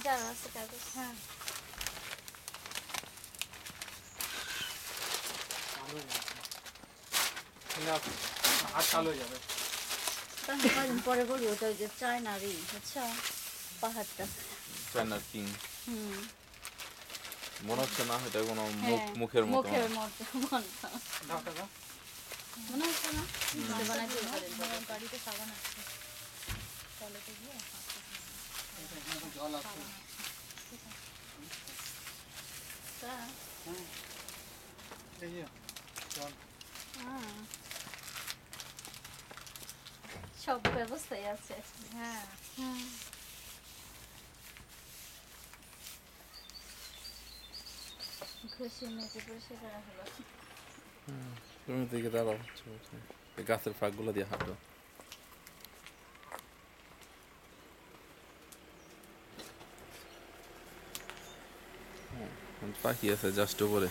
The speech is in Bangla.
জানো আছে কাগজ। হ্যাঁ আর চালু হয়ে যাবে। তাহলে কদিন পরে বলি ওটা ওই যে চায়নারই বুঝছো পাহাড়টা। চায়নার কিং হুম মনে হচ্ছে না এটা কোনো হ্যাঁ মুখের মতো মুখের মতো দাও মনে হচ্ছে না বানাইতে বাড়িতে সাবান আছে টয়লেটে গিয়ে জল আছে। এই যে জল সব ব্যবস্থাই আছে। হ্যাঁ খুশি মেয়েকে পরিষ্কার করা হলো। তুমি দিকে দাঁড়াও এই গাছের ফাঁকগুলো দিয়ে হাঁটো পাখি আছে জাস্ট উপরে